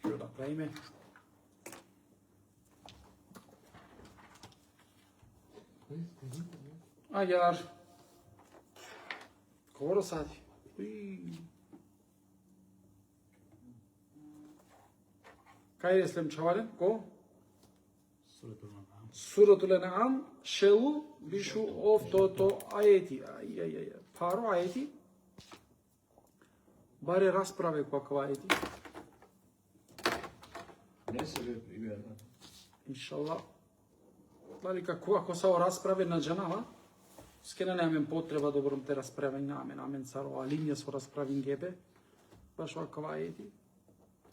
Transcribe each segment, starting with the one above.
Што да правиме? Agar Kovaro sati. Kaj je slem čavalen? Ko? Suratul An'am šelu bišu of to ajeti. Paro ajeti. Bare rasprave kakva ajeti. Ne se ve primjerno. Inšallah. Дали ако са расправи на джанава, скена немам потреба да борам те расправи намен царо, а линија со расправи гебе, баш ваква ети.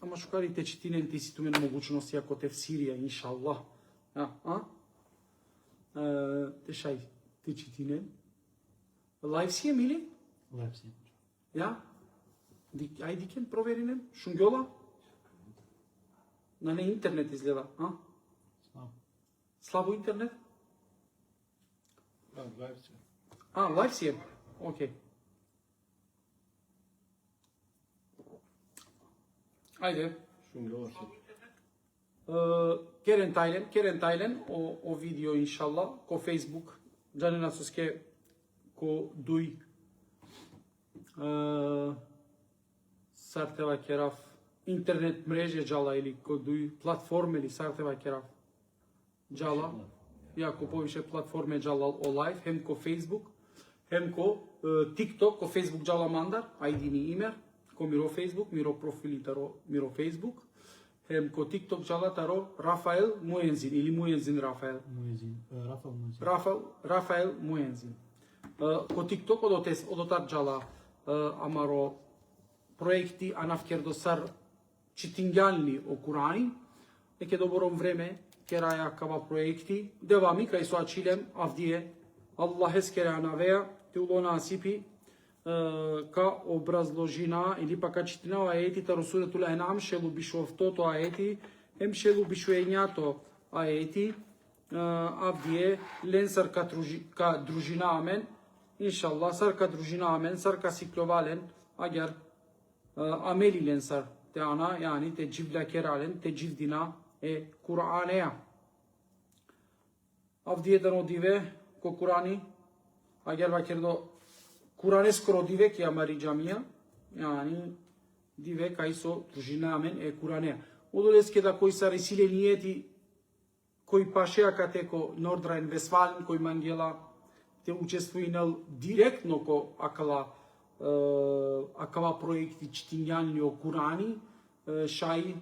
Ама шукари те четинен ти си туме на могучности ако те в Сирија, иншаллах. Те шај, те четинен. Лайв си е, мили? Лайв си. Ја? Ај дикен проверинем, шунгјола? На не интернет изгледа, Слабо интернет? Лайв си. Лайв си е. Окей. Ајде. Шунгјола се. Керен тајлен о видео иншалла ко Facebook. Джанина суске ко дуј сартева керав интернет мрежа джала или ко дуј платформа или сартева керав джала. Јако повише платформе джала о лайв, хем ко Facebook, хем ко TikTok, ко Facebook джала мандар, ајди ни имер, ко миро Facebook, миро профили таро миро Facebook, хем ко TikTok джала таро Рафаел Муензин или Муензин Рафаел. Рафаел Муензин. Ко TikTok одотар джала амаро проекти анафкердосар читингјални о Курани, неке добором време кераја кава проекти, девами кај со ачилем авдие, Аллах ескера навеа, те улона асипи, ка образложина или пака читина аети та Расулетул Ан'ам шелу бишовтото аети, ем шелу бишуењато аети, авдие ленсар ка дружина амен, иншаллах сар ка дружина амен, сар ка сикловален, агер амели ленсар, те ана, яни те дживля керален, те дживдина е Куранеја. Авди еден одиве ко Курани, агер вакердо Куранескоро диве ки амари джамија, јани диве кај со дружина амен е Куранеја. Одолеске да кои са ресиленијети, кои пашеа катеко Нордрайн Весфален, кои мангела, те учествуинел директно ко акава проекти читињани о Курани, шај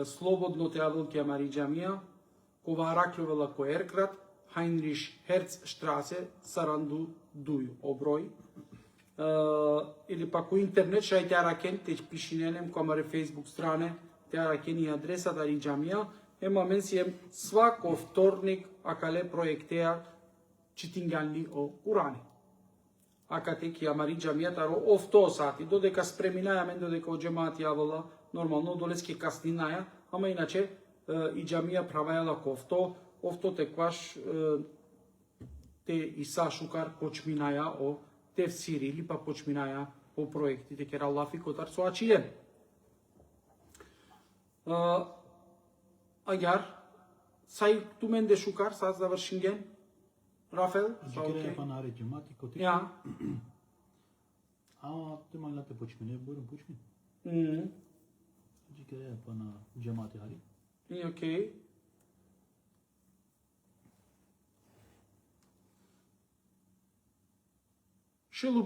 слободно те адолки амари джамија, ко Варакловела ко Еркрат, Хайнриш Херц Штрасе, Саранду Дуј, оброј. Или пак у интернет, шај те аракен, те пишиненем, ко амаре Facebook стране, те аракен и адреса дари джамија, ема мен си ем свако вторник, акале проектеа читињани о Курани. Акате ки амари джамија таро офто сати, додека спреминаја мен, додека о джемати авала, нормално долески каснинаја, ама иначе и джамија правајала кофто, офто текваш те Иса Шукар почминаја о тефсири или па почминаја о проектите кера Аллафи котар со ачилен. Агар сај туменде Шукар са завршинген Рафел, Зикре панаре джемати коти. Ja. Te mai late počmine, budem počmin. Zikre pana джемати hari. Okay. Шелу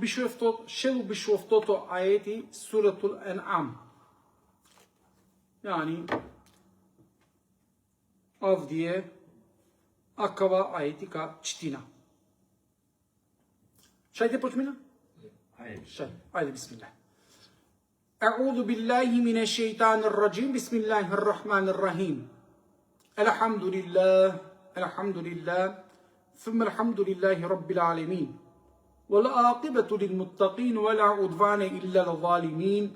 бишуфтото аети Суратул Ан'ам. Yani avdiye akava ayeti ka çitina. Şayde počmina? Şay. Haydi bismillah. Euzu billahi mineşşeytanirracim. Bismillahirrahmanirrahim. Elhamdülillah. Thumma elhamdülillahi rabbil alamin. Vel aqibatu lil muttaqin ve la udvane illa lil zalimin.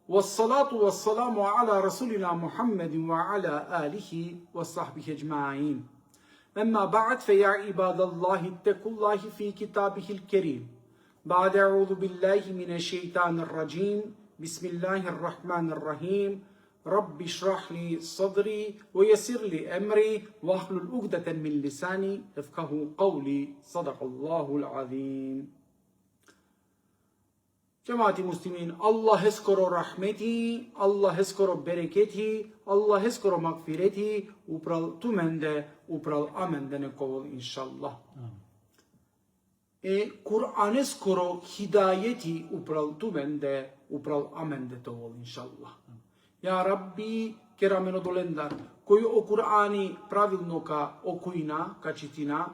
والصلاة والسلام على رسولنا محمد وعلى آله وصحبه أجمعين. أما بعد فيا عباد الله اتقوا الله في كتابه الكريم. بعد أعوذ بالله من الشيطان الرجيم. بسم الله الرحمن الرحيم. Rabbi šrah li sadri, wa yasir li emri, wa ahlul uqdatan min lisani, yafqahu qawli, sadaqallahu al-azim. Cemaati muslimin, Allah skoro rahmeti, Allah skoro bereketi, Allah skoro magfireti, upral tumende, upral amende nekovol inshallah. Kur'an skoro hidayeti upral tumende, upral amende tovol inshallah. Ja Rabbi, kerameno dolendar, koji o Kur'ani pravilno ka okujina, ka čitina,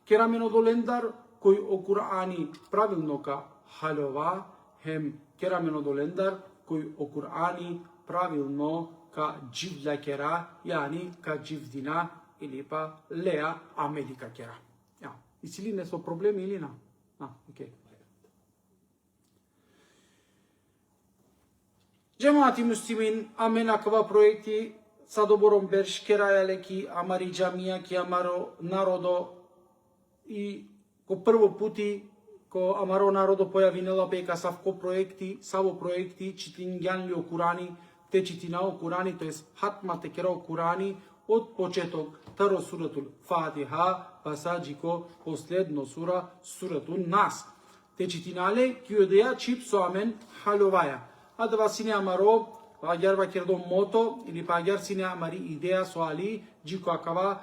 kerameno dolendar, koji o Kur'ani pravilno ka halova, hem kerameno dolendar, koji o Kur'ani pravilno ka dživla kera, yani ka dživdina ili pa lea amelika kera. Ja, isili ne so problemi ili na? Okay. Cemaati muslimin, amenakva projekti sa doborom berš kerajaleki amari džamija ki amaro narodo i ko prvo puti ko amaro narodo pojavинела бека савко проекти, саво проекти читингјанли о Курани, те читина о Курани, то есть хатма те кера о Курани од почеток таро суратул Фатиха, па саджико последно сура, суратул Нас. Те читинале ки одеја чип со амен халоваја. А да васине амаро, агар вакердо мото, или па агар сине амари идеја со али, джико акава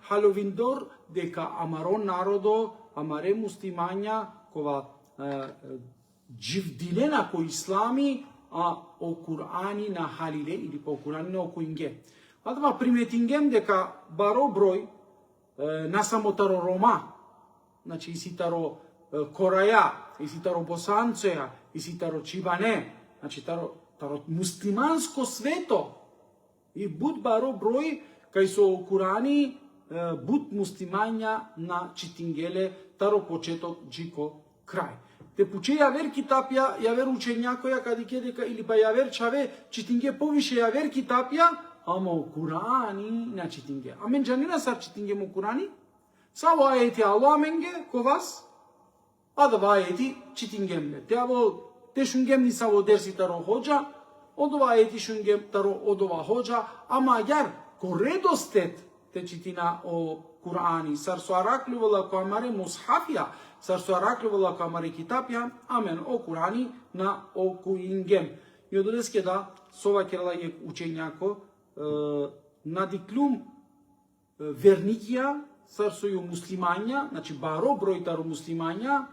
халовиндор, дека амаро народо, амаре муслимања кова дживдилена ко ислами, а о Курани на халиле или по Курани на окуинге. А това приметингем дека баро број на самотаро Рома, значи иситаро Кораја, иситаро Босанцеја, иситаро Чибане, значи таро муслиманско свето и буд баро број кај со Курани буд муслимања на читингеле таро почеток джико крај. Те пуче јавер китапја, јавер учењакоја кади ке дека или па јавер чаве читинге повише јавер китапја, ама о Курани на читинге. Амен джанина сар читинге му Курани? Саво ајети Аллах менге ко вас, а да ајети читингемле. Те аво те шунгем ни саво дерси таро ходжа, одова ајети шунгем таро одова ходжа, ама јар ко редостет те читина о Курани, сар со араклувала ко амаре мусхафија, сар со араклувала ко амаре китапја, амен о Курани на окуингем. И одеске да, сова керала е учењако, надиклум верникија, сар со ју муслимања, значи баро број таро муслимања,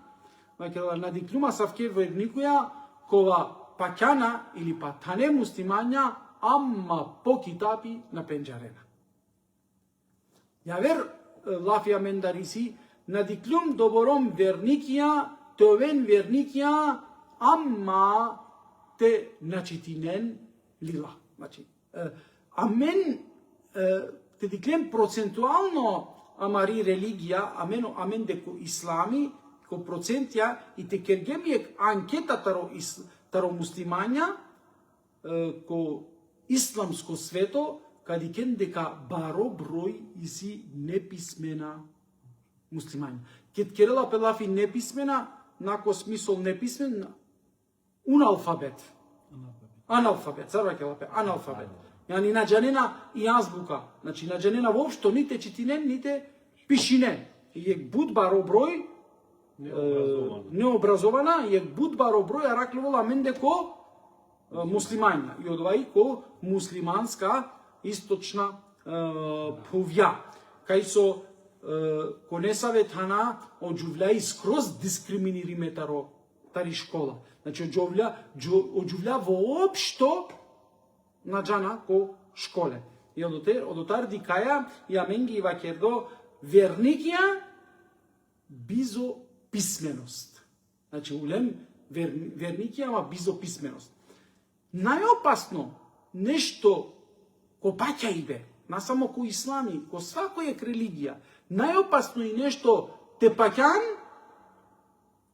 керала надиклума савке верникуја, кова пакјана или па тане муслимања, амма по китапи на пенџарена. Јавер лафија мендариси, надиклум добором верникија, товен верникија, амма те начитинен лила. Значи, амен те диклем процентуално амари религија, амен деко ислами, ко процентја и те кергемиек анкета таро муслимања, ко исламско свето, кади кен дека баро број иси неписмена муслимања. Кет керела пелафи неписмена, нако смисол неписмен, уналфабет. Аналфабет, царва келапе, аналфабет. Јани наџанена и азбука. Значи наџанена воопшто ните читинен, ните пишинен. Јек буд баро број, необразована, јек буд баро број, араклувала мен деко муслимања. И одвај ко муслиманска источна повја. Кај со ко не саветана оđuvља скроз дискриминириме тари школа. Значи оđuvља воопшто на джана ко школе. И одотар дикаја ја менги вакердо верникија бизо писменост. Значи улем верникија, ама бизо писменост. Најопасно нешто ко паќајбе, на само ко ислами, ко свакојек религија, најопасно и нешто те паќан,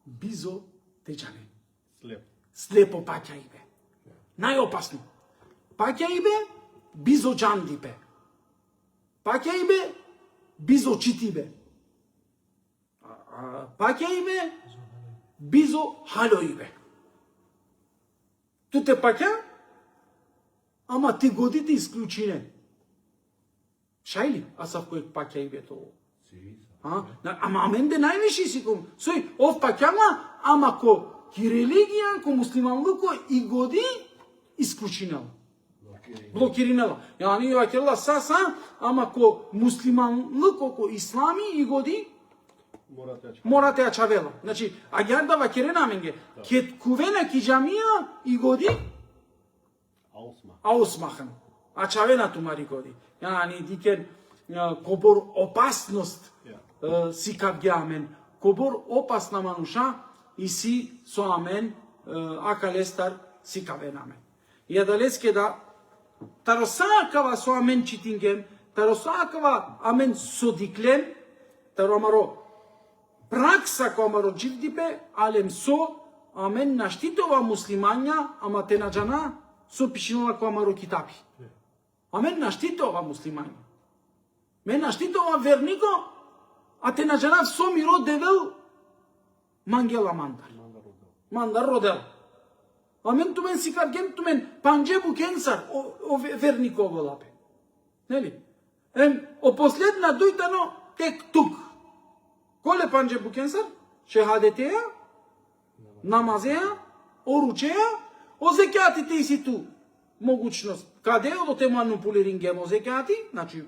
бизо течане. Слепо паќајбе. Најопасно. Паќајбе, бизо џандибе. Паќајбе, бизо читибе. Паќајбе, бизо халојбе. Туте паќа, ама ти годите исклучине. Шајли, асав кој паќа и бето. Ама аменде највиши си ком. Сој, ов паќама, ама ко ки религија, ко муслиманлуко и годи исклучинела. Блокиринела. Јани вакерла са, ама ко муслиманлуко, ко ислами и годи morate a çavela. Znači, agar da vakerena menge, ket kuvena ki jamia i godi ausmachen. A çavena tumari godi. Yani diken kobor opasnost si kavgamen, kobor opasna manusha i si so amen akalestar si kavenamen. Ja da leske da tarosakava so amen çitingem, tarosakava amen sodiklem, taromaro praksa комаро дживдипе, алем со, амен наштитова муслимања, ама те наджана со пишинала комаро китапи. Амен наштитова муслимања. Мен наштитова вернико, а те наджана со миро девел мангела мандар. Мандар родел. Амен тумен сикарген тумен панже букенсар, о вернико волапе. Нели? О последна дујтано тек тук. Коле панже букенсар? Шехадетеја, намазеја, оручеја, о зекјатите и си ту. Могучност. Каде од те манипулирингем о зекјати? Значи,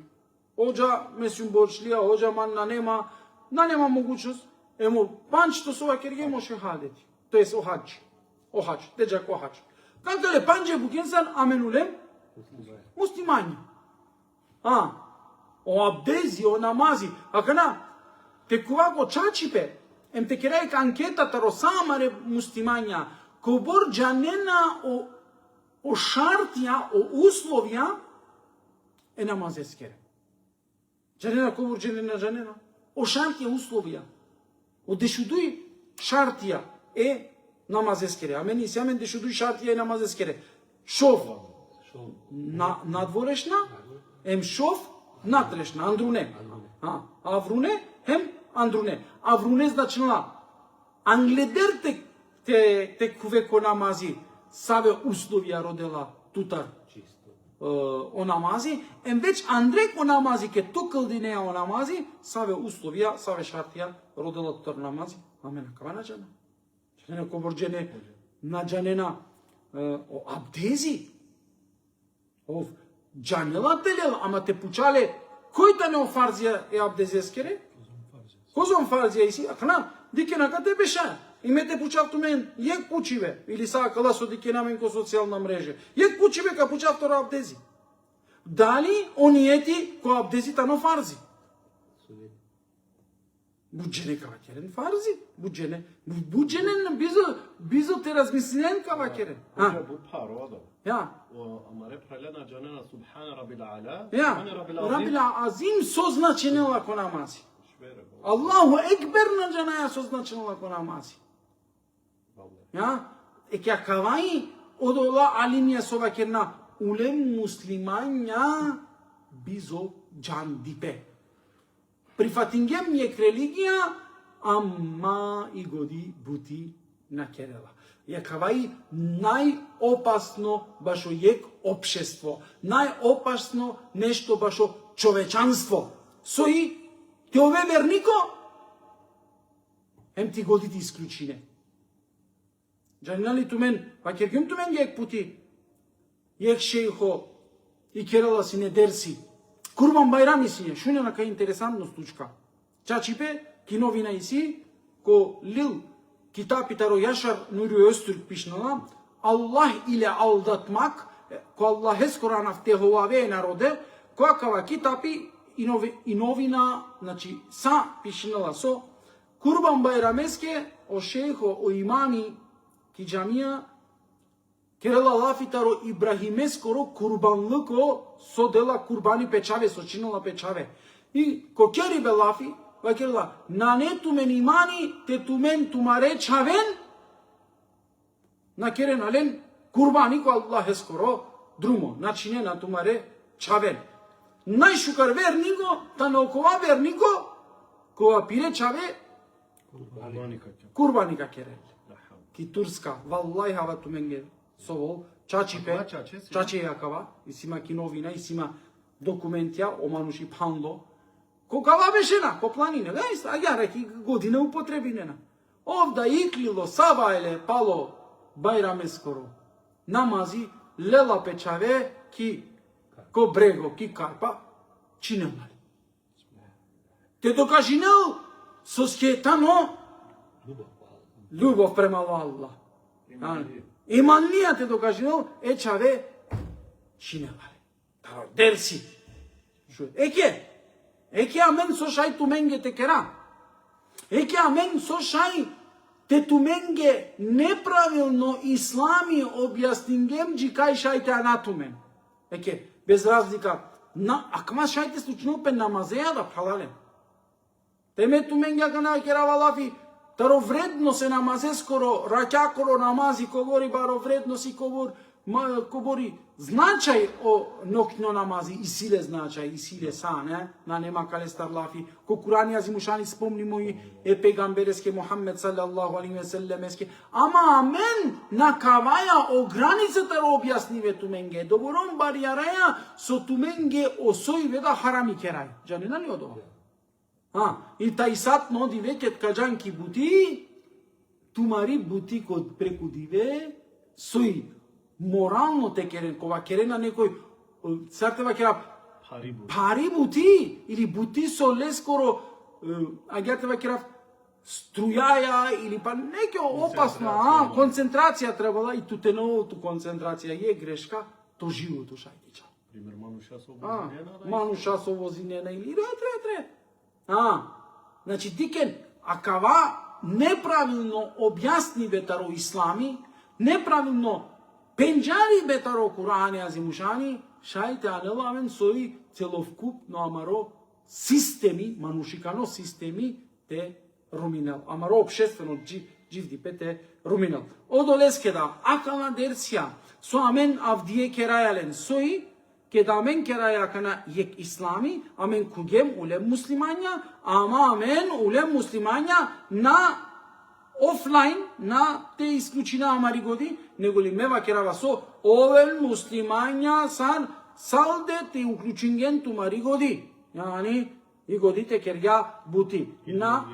оджа месјум борчлија, оджа ман на нема могучност. Емо, панчето со вакергем о шехадети. Тоест о хаджи. О хаджи, деджак о хаджи. Каде панже букенсар, аменулем? Муслимања. О абдези, о намази. Акана, те кога го чачипе, те керајка анкетата ро самаре муслимања, кобор джанена о шартија, о условија, намазескере. Джанена кобор джанена, о шартија условија. О дешудуј шартија намазескере. Амени си амен дешудуј шартија намазескере. Шов надворешна, шов натрешна, андруне. Авруне, андруне. Авруне значила англедер те кувеко намази саве условија родела тутар о намази, веќе андреко намази ке тукалдинеа о намази, саве условија, саве шартија родела тутар намази. Амена кава наджана? Джанена коборджене наджанена о абдези. Ов джанела телел, ама те пучале кој да не офарзија абдезескере? Козон фарзија иси, акна, дикена каде беше? Имете пучавту мен, јек пучиве, или са кала со дикена мен ко социјална мрежа. Јек пучиве ка пучавту ра абдези. Дали ониети ко абдези тано фарзи? Буџене кавакерен фарзи, буџене бизо те размислен кавакерен. Ja. Rabbil Azim soznačenila ko namazi. Allahu Ekber nađanaja soznačenila ko namazi. Ja? Ekja kavai odola alinja sova kerna ulem muslimanja bizo džan dipe. Prifatingem je religija, amma i godi buti na kerela. Je kavai најопасно башо јек општество, најопасно нешто башо човечанство. Сои те ове вернико ти годите исклучине. Джанали тумен, па кергим тумен јек пути, јек шејхо и керала си не дерси. Курбан Байрами си не, шуне на кај интересантно случка. Чачипе, киновина и си, ко лил Kitapitaro Yaşar Nuri Öztürk pişnala Allah ile aldatmak ko Allah Kur'an aftehova narode kakava kitapi inovina znači sa pişnala so Kurban Bayrameske o šejho o imami ki džamija kerela lafitaro Ibrahimeskoro kurbanlıko so dela kurbani pečave so činila pečave i ko keribe lafi Vakirla, na ne tumen imani, te tumen tumare čaven, na keren alen kurbani ko Allah skoro drumo, znači ne na tumare čaven. Najšukar vernigo, ta naokova vernigo, kova pire čave, kurbani ka keren. Ki turska, vallahi hava tumen gel, sovol, Чачипе, Акава чаче си. чаче јакава, и си има киновина, и си има документија, омануши панло. Кокава бешена, по планине, гајста, а ја реки година употребинена. Овда иклило, сабајле, пало, бајраме скоро. Намази, лела печаве, ки ко брего, ки карпа, чинемали. Те докажинел со скетано љубов према Аллах. Иманија те докажинел чаве чинемали. Дерси. Еке амен со шај туменге те кера. Еке амен со шај те туменге неправилно ислами објаснингем джи кај шај те анатумен. Еке, без разлика. Акма шај те случно пен намазеја да халален. Теме туменге акана керава лафи, таро вредно се намазе скоро, ракјакоро намази, ковори баро вредно си ковори значај о ноќно намази, и силе значај, и силе са, не? На нема кале стар лафи. Ко Курани азимушани спомни мои пегамбереске Мухаммед салаллаху алейхи ве селемеске. Ама амен на каваја о границата ро објасниве туменге. Доборон баријараја со туменге осојве да харами керај. Джанина ли одова? И тај сат ноди веќе кажанки бути, тумари бути код преку диве, сој морално те керен, кога керена некој, сартева кера пари бути, или бути со лескоро, агјатева кера струјаја, или па неке опасна, концентрација требала, и тутеновото концентрација е грешка, то живото шајдича. Пример, мануша со возинена, или ретре. Значи, дикен, акава неправилно објасни бетаро ислами, неправилно пенџари бетаро Курани азимушани, шајте анелавен сои целовкупно амаро системи, манушикано системи те руминел. Амаро обшествено дживдипе те руминел. Одолеске да, акава дерсија, со амен авдие керајален сои, ке да амен кераја кана јек ислами, амен кугем улем муслимања, ама амен улем муслимања на офлайн, на те исклучина амари годи, него ли мева керава со овел муслимања сан салде те уклучинген тумари годи. Јани, и годите керја бути. На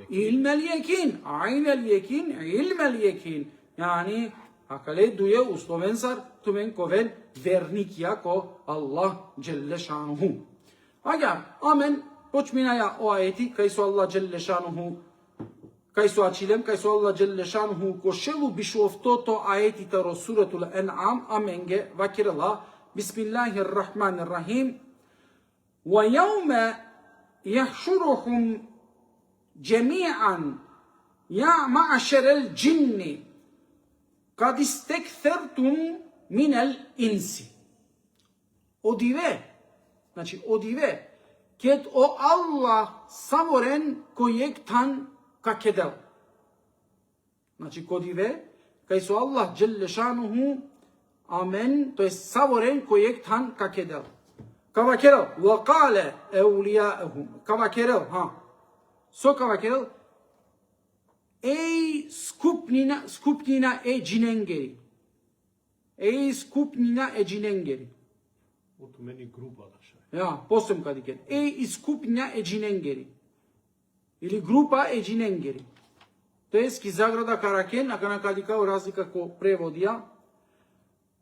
илмел јекин, айнел јекин, илмел јекин. Јани, акале дуе условен сар, тумен ковен верник јако Аллах джелле шануху. Аѓа, амен, почминаја о аети, кај со Аллах джелле шануху, кај со ачилем, кај со Аллах джелле шануху, кошелу бишуофтото аетите ро суратул Ен'ам, аменге, вакирала, бисмиллахир рахманир рахим, ва јауме јахшурухум джеми'ан, ја ма'ашерел джинни, кад истекthертум минел инси. Одиве, значи одиве, кед о Аллах саворен којек тан какедел. Значи кодиве, кај со Аллах джелле шануху, амен, то е саворен којек тан какедел. Кавакерел, вакале еулијаехум, кавакерел, со кавакерел, еј скупнина е джиненгери. Еј скупнина е джиненгери. Ото мени група да шај. Ја, посем кадикен. Еј скупнина е джиненгери. Или група е джиненгери. Тоест, ки заграда каракен, ака на кадика разлика ко преводија,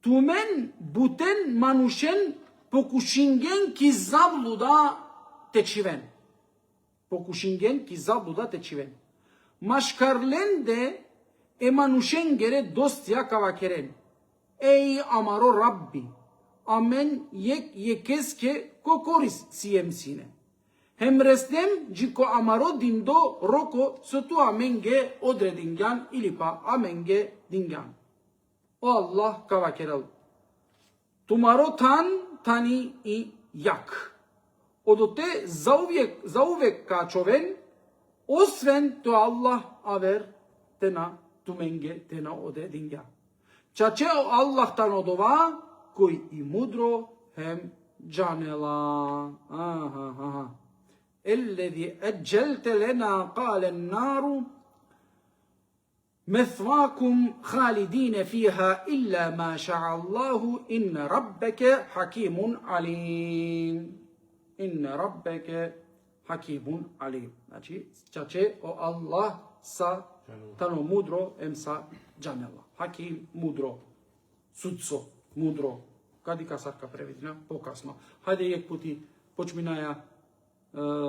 тумен бутен манушен покушинген ки заблуда течивен. Покушинген ки заблуда течивен. Машкарленде е манушен гере достија кавакерен. Еј амаро рабби, амен јекеске ко корис сием сине. Хемрестем джико амаро диндо роко соту аменге одрединган или па аменге динган. О Аллах кавакерел. Тумаро тани и јак. Одоте заувек качовен, освен то Аллах авер тена туменге тена одрединган. Чаче Аллах танодова, кој и мудро хем джанела. Еллеви еджелте лена кале нару, مثواكم خالدين فيها إلا ما شاء الله إن ربك حكيم عليم إن ربك حكيم عليم. Znači, čače o Allah sa tano mudro em sa džanela. Hakim mudro, sudco mudro. Кади касарка преведена покасно. Хајде ек пути почминаја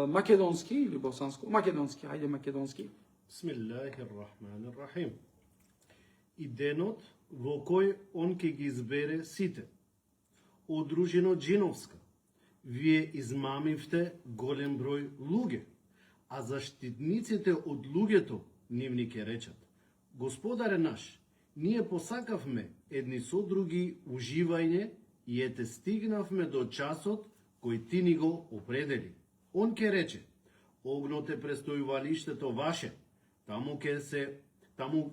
македонски или босанско? Македонски, хајде македонски. Бисмиллахир-рахманир-рахим. И денот во кој он ќе ги избере сите. Одружено джиновска. Вие измамивте голем број луѓе, а заштитниците од луѓето нивни ќе речат: Господаре наш, ние посакавме едни со други уживање и ете стигнавме до часот кој ти ни го определи. Он ќе рече: огното е престојувалиштето ваше, таму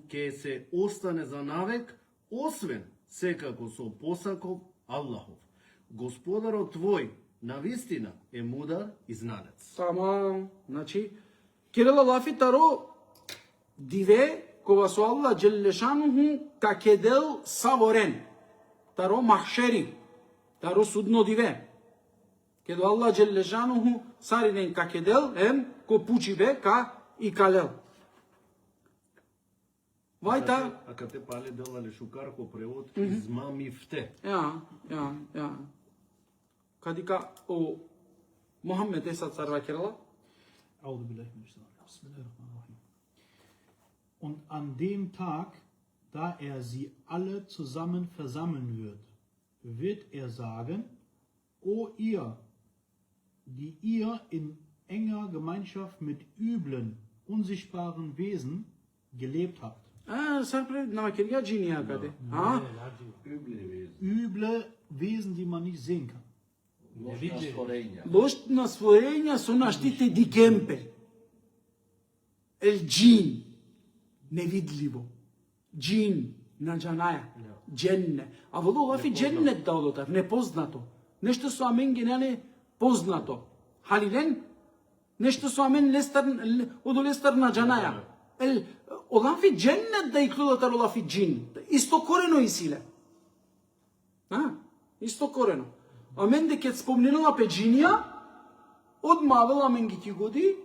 ќе се остане за навек, освен секако со посаков Аллахов. Господарот твој навистина е мудар и знанец. Тамам. Значи, Кирила лафи таро диве кога со Аллах джеллешануху какедел саворен. Таро махшери. Таро судно диве. Кедо Аллах джеллешануху саринен какедел ем ко пучибе ка и калел. Вајта. А кај те пале делале шукарко превод, измамивте. Ja. Kadika o Muhammed Esad Sarvakirla. Audu billahi minash shaitanir rajim. Bismillahirrahmanirrahim. Und an dem Tag, da er sie alle zusammen versammeln wird er sagen: O ihr, die ihr in enger Gemeinschaft mit üblen, unsichtbaren Wesen gelebt habt. Sarpre Namakirga Jinia Kade. Üble Wesen, die man nicht sehen kann. Loštna stvorenja su naštite dikempe. El džin, nevidljivo. Džin, na džanaja, dženne. A vodo lafi džennet da odotar, nepoznato. Nešto su amen genele poznato. Halilen, nešto su amen odolestar na džanaja. Olafi džennet da ikludatar olafi džin. Isto koreno isile. Isto koreno. Амен дека спомненала педжинија, одмавела мен ги годи.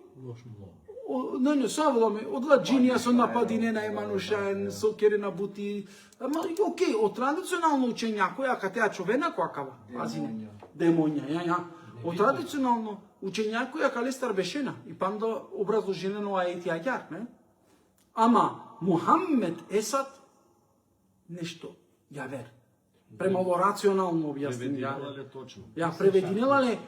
Не, савела ме, одла джинија со нападине на Еманушаен, со керена бути. Ама, окей, од традиционално учење, која катеа човена коакава, пазине, демонја, Од традиционално учење, која калестар бешена, и панда образложено ајти ајар, не? Ама, Мухаммед Есад, нешто, јавер. Према ово рационално објаснение. Ја превединелале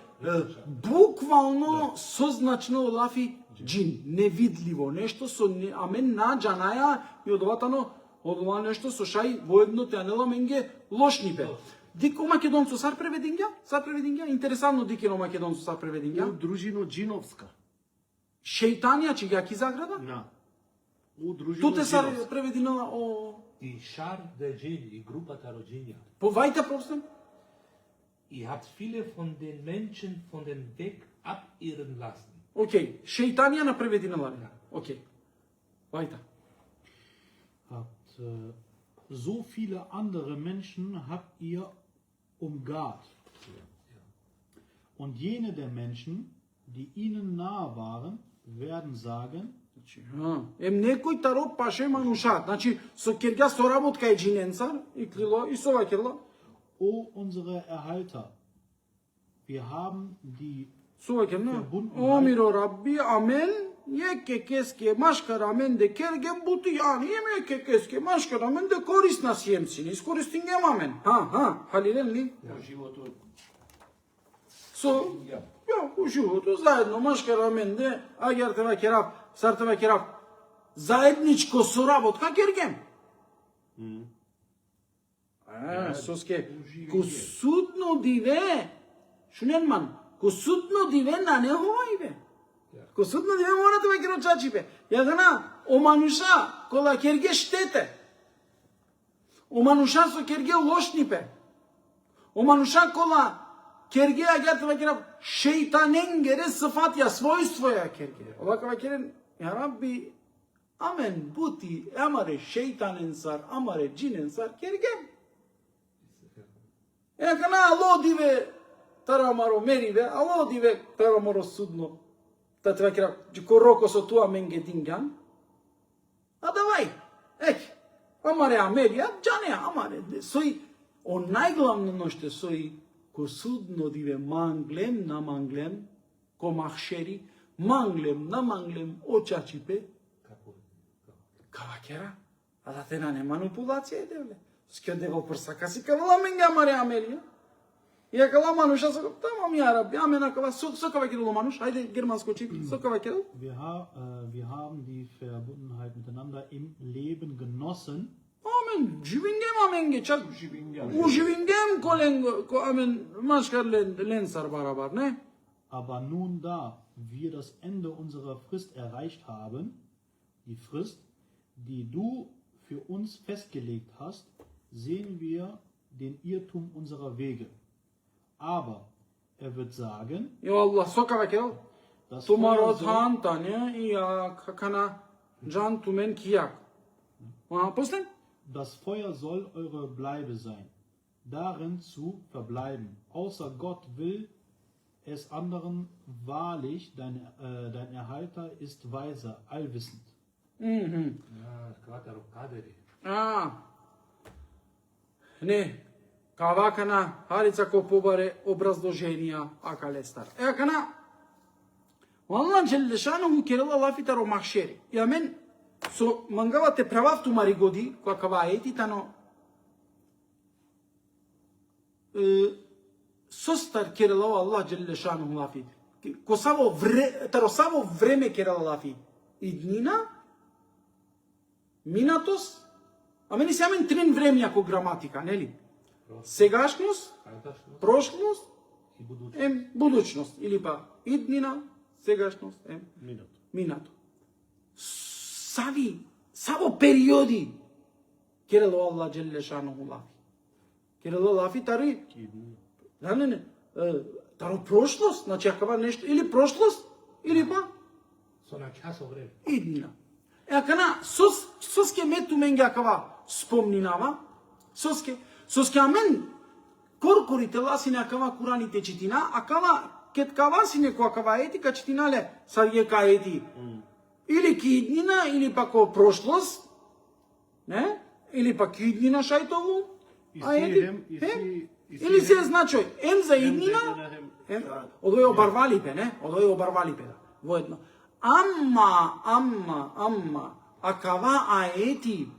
буквално созначно лафи джин, невидливо, нешто со амен на джанаја и одватано од ова нешто со шај воедно те анела менге лошнипе. Дико македонцу сар превединга, интересантно дикино македонцу сар превединга. Дружино джиновска. Шејтанија чи ги заграда? На. Дружино Туте сар превединала о Die Schar der Djinn, die Gruppata Rojinia. По weiter problem? Ihr habt viele von den Menschen von dem Weg abirren lassen. Окей, шејтанија на превединала. Окей. Weiter. Habt so viele andere Menschen habt ihr umgarnt. Und jene der Menschen, die ihnen nahe waren, werden sagen: некој таро паше манушат. Значи, со кирга со работка е джиненцар, и клило, и сова кирла. O unsere Erhalter, wir haben die Сова кирна. О миро Рабби, амен, јеке кеске машкар амен де керге бути, јани јеке кеске машкар амен де корисна сиемци, не искористи гем амен. Халилен ли? Со, у животу заедно машкар амен де, агер тева керав, сартева керав, заедничко соработка кергем. Соске, ко судно диве, шуненман, ко судно диве на не хојбе. Ко судно диве мора да векеро чачипе. Ја гана, о мануша, кола керге штете. О мануша со керге лошнипе. О мануша кола керге агер те векерав шејтанен гере сифатија, својство ја керге. Овака векерен, ја Рабби, Amen buti, amare şeytanen sar, amare cinen sar, kergem. Kana alo dive taramaro merive, alo dive taramaro sudno. Ta treba kira, koroko so tua menge dingan. A давай, amare Amelija, džane amare. Soi, o najglavno što soi, ko sudno dive manglem na manglem, ko mahšeri, manglem na manglem, očačipe, kavakera, a da te na ne manipulacija je devle. Skio devil prsaka si kavala menga amare Amelija. Ja kala manuša, tamam ja rabbi, amen akava, so kavakero manuš, hajde germansko čip, so kavakero. Wir haben die Verbundenheit miteinander im Leben genossen. Amen, živingem amenge, čak u živingem amen, maškar len sar barabar, ne? Aber nun da wir das Ende unserer Frist erreicht haben, die Frist, die du für uns festgelegt hast, sehen wir den Irrtum unserer Wege. Aber wird sagen, Jo Allah, so kavakero, das tumaro Feuer soll, thanta, ne? Ja, kana, jan tumen kiyak. Posle? das Feuer soll eure Bleibe sein, darin zu verbleiben. Außer Gott will es anderen wahrlich, dein Erhalter ist weiser, allwissend. Не, кавакана, харица ко побаре образложенија, акалестар. Кана, Allah Celle Şanuhu kerala lafita ro mahşeri. Ja men, so mangavate pravavtu marigodi, koja kava etitano, sostar kerala Allah Celle Şanuhu lafit. Ko samo vreme kerala lafit. Idnina, minatos, a meni se amen trин времја ко граматика, нели? Сегашност, прошлост, будучност, или па иднина, сегашност, минато. Само периоди керело Аллах Джелле Шануху лафи. Керело лафи тари, таро прошлост, значи акава нешто, или прошлост, или па иднина. Кана, соске мету менге акава спомнинава, соске амен, коркорите ласине акава кураните читина, акава кет кавасине ко акава етика читинале сарјека ети. Или киднина, или па ко прошлост, не? Или па киднина шајтову, или се значој, за иднина, одој обарвалипе, не? Одој обарвалипе, воедно. Амма, акава аети,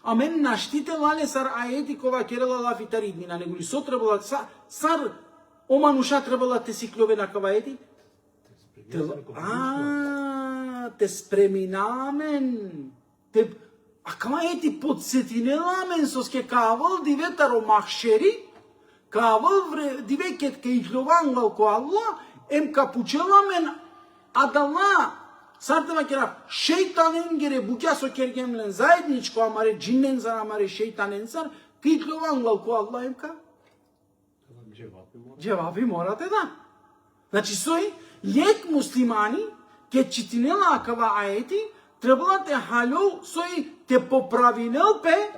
амен наштите лале сар аети кова керела лафитар иднина, негули со требала, сар омануша требала те сиклове на кава аети? Те спреминамен, акава аети подсетинеламен соске кавал диветаро махшери, кавал диве кет ке ихловангал ко Аллах, капучеламен адала, сартема кера шејтанен гере буќасо кергемлен заедничко амаре джиннен зар амаре шејтанен зар китловангал ко Аллах емка? Джевапи морате да. Значи сој јек муслимани ке читинела акава аети требала те халјол сој те поправинел пе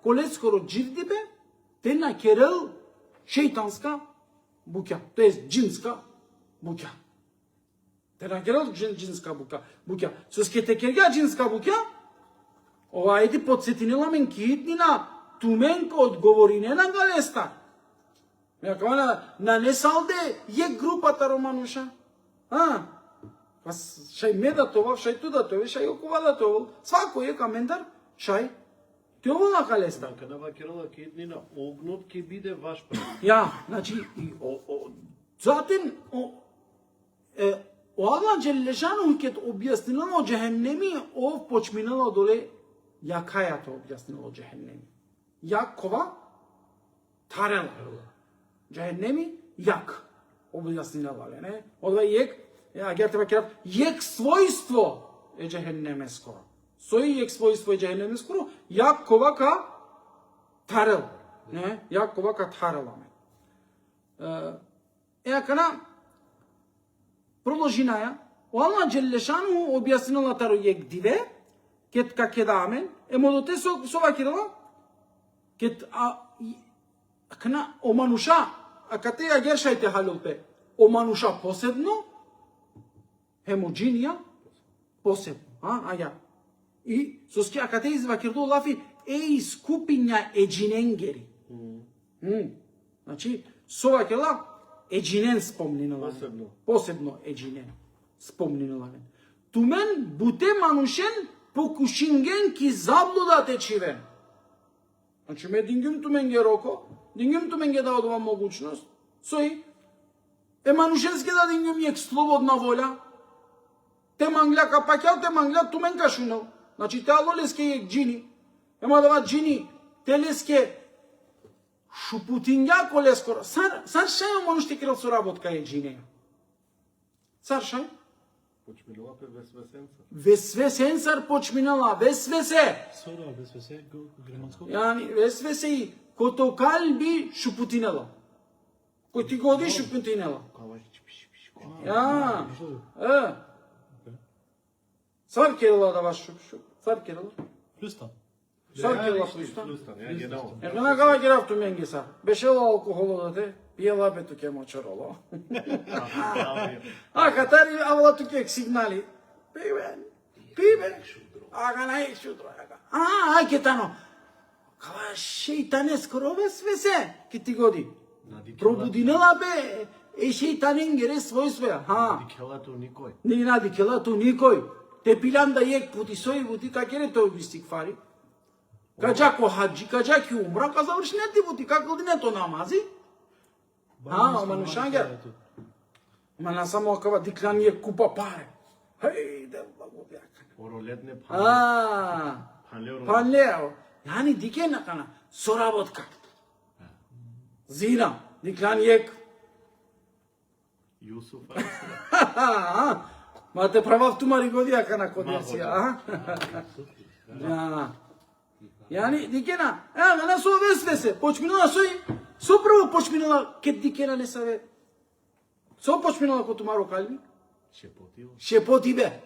колескоро дживди пе те накерел шејтанска буќа, то е джинска буќа. Те накерел джинска буќа. Соске те керга джинска буќа, ова ети подсетинела мен китнина туменко одговорине на галеста. На несалде јек групата романуша. Шај меда това, шај туда това, шај окувада това. Свако е камендар, шај. Ти ово на галеста. Када вакерала китнина огнот ќе биде ваш прав. Ја, значи, затем, Allah Celle Şanuhu ket objašnila o cehennemi, ov počminala dole jakaja to objašnila o cehennemi. Jak kova? Tarela. Cehennemi jak objašnila, ne? Odva jek, agar treba kirat, jek svojstvo je cehennemesko. Soji jek svojstvo je cehennemesko, jak kova ka tarel, ne? Jak kova ka tarela. Kana продолжинаја, Allah Джелле Шануху објаснила таро јек диве, ket ka kedamen, e modote so vakirala, ket kana o manusha, a kate ja geršajte halulpe, o manusha posebno, hemoginija, posebno, ja. I soski a kate izvakirdo lafi, skupinja eđinengeri. Znači, sovakela eđinen spomninala. Posebno eđinen spomninala. Tumen bute manuşen pokušingen ki zabluda tečiven. Znači, me dingim tumen geroko, dingim tumen ge dao dova mogućnost, soji, manuşenske da dingim jek slobodna volja, te mangla kapakjal, te mangla tumen kašunov. Znači, te aloleske jek džini, ema dava džini, teleske šuputinja koleskora. Сар шај оно што крел со работка е дžinеја. Сар шај? Почминала пе весвесенца. Весвесенцар почминала, весвесе. Сора, vesvese, germansko. Yani vesvese и котокалби шупутинела. Кој ти годи шупутинела. Ja, Сар керела да ваш шуп. Сар керела. Flüstern. Сар керела flüstern. Ja, genau. Ергана кава керав ту менгеса. Бешела алкохоло да те, пиела бе туке мочороло. Катари авла туке сигнали. Пибен. Ага нај шудро. Кетано. Кава шејтане скоро весвесе. Ке ти годи. Пробудинела бе. Шејтанен гере својстве. Дикелато никој. Не надикела ту никој. Те пилам да јек пути сој бути какере тој бистикфари. Каджа ко хаджи, каджа ки умра, ка заврши не ти бути, како не то намази? Ама нушангер. Ама на само акава диклан јек купа паре. Хеј, да благодјака. Оролетне Панлео. Јани дике накана, соработка. Зина, диклан јек. Јусуф. Ма те правав тумари годијака на кодерција, Јани, дикена, на со весвесе, почминала со прво почминала кет дикена не саве. Со почминала ко тумаро калби? Шепоти бе.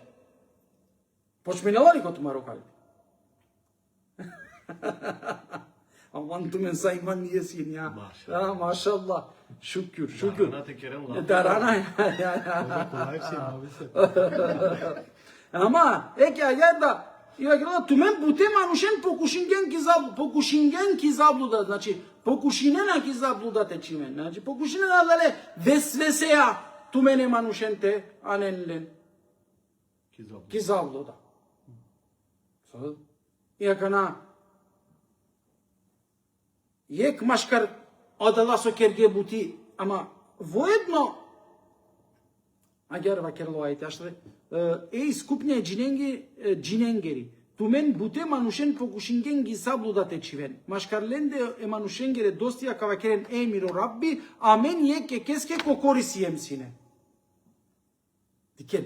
Почминала ли ко тумаро калби? Aman tumen sayman niyesin ya. Maşallah. Şükür. Darana ya. Ama yada tumen bute manuşen pokušingen ki zabluda. Znači pokušinena ki zabluda tečimen. Znači pokušinena dale vesveseja tumene manuşen te anenlen ki zabluda. Iakana Jek maškar odala so kerge buti, ama vojedno agar vakerlo ajte ashtre skupnje džinengeri. Tumen bute manuşen pokušingen gizablu da tečiven. Maškarlende manuşengere dostija kavakeren emiro Rabbi, amen jek keske kokoris jemsine. Diken.